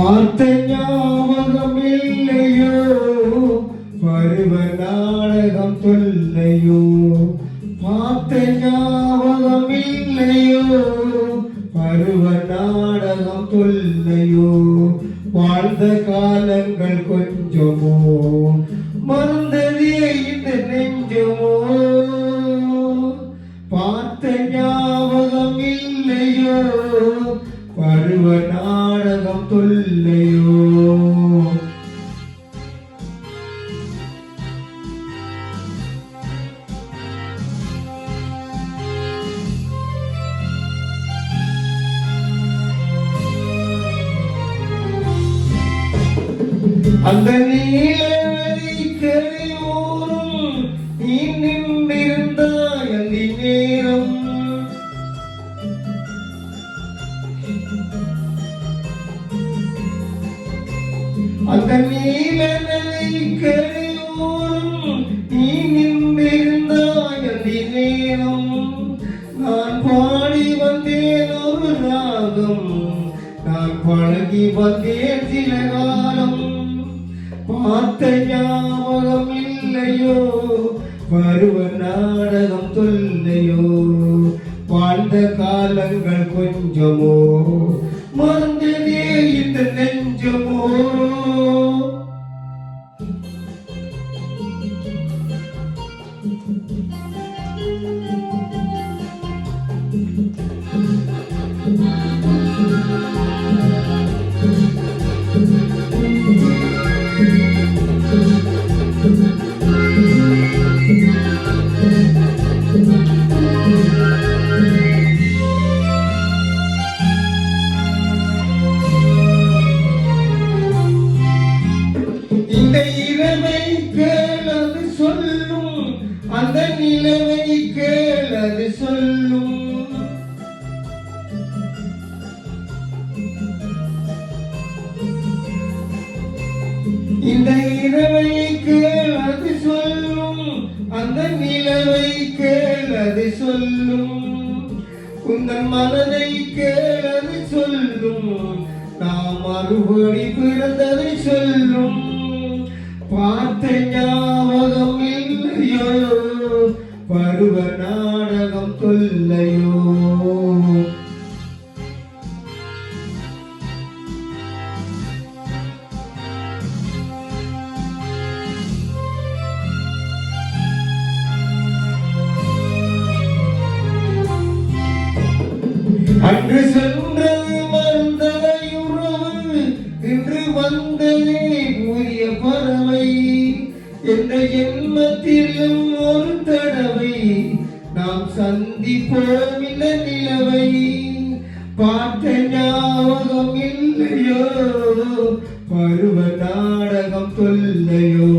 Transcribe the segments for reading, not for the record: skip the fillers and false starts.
பார்த்த ஞாபகம் இல்லையோ, பருவ நாடகம் தொல்லையோ. பார்த்த ஞாபகம் இல்லையோ, பருவ நாடகம் தொல்லையோ. வாழ்ந்த காலங்கள் கொஞ்சமோ, மறந்ததே இந்த நெஞ்சமோ. பார்த்த ஞாபகம் இல்லையோ, பருவ நாடகம் தொல்லையோ. அந்த நீலநதி கரையோரம் நீ நின்றிருந்தாய் அந்த நேரம். அந்த நீலநதி கரையோரம் நீ நின்றிருந்தாய் அந்த நேரம். நான் பாடி வந்தேன் ஒரு ராகம், நான் பழகி வந்தேன் சில காலம். பார்த்த ஞாபகம் இல்லையோ, பருவ நாடகம் தொல்லையோ. வாழ்ந்த காலங்கள் கொஞ்சமோ, மறந்ததே இந்த நெஞ்சமோ. இந்த இரவை கேளது சொல்லும், அந்த நிலவை கேளது சொல்லும். இந்த இரவை கேளது சொல்லும், அந்த நிலவை கேளது சொல்லும். உந்தன் மனதை கேளது சொல்லும், நாம் மறுபடி பிறந்ததை சொல்லும். பார்த்த ஞாபகம் இல்லையோ, பருவ நாடகம் தொல்லையோ. அன்று சென்றது மறந்ததை உறவு, இன்று வந்ததே கூறிய பறவை. எந்த ஜென்மத்திலும் ஒரு தடவை நாம் சந்திப்போம் இந்த நிலவை. பார்த்த ஞாபகம் இல்லையோ, பருவ நாடகம் தொல்லையோ.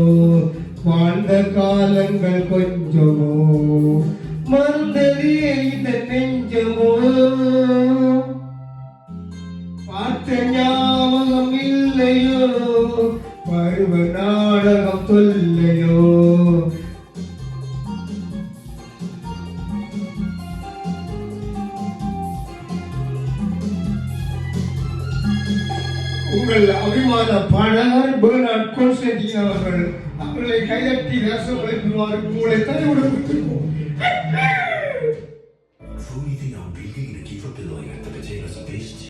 வாழ்ந்த காலங்கள் கொஞ்சமோ, மறந்ததே இந்த நெஞ்சமோ. பார்த்த ஞாபகம் இல்லையோ, பருவ நாடகம் தொல்லையோ. உங்கள் அபிமான பாடகர் பெர்னார்ட் கான்ஸ்டன்டின் அவர்களை கைதட்டி ரசம் வழங்குமாறு உங்களை தலைவிடுவோம்.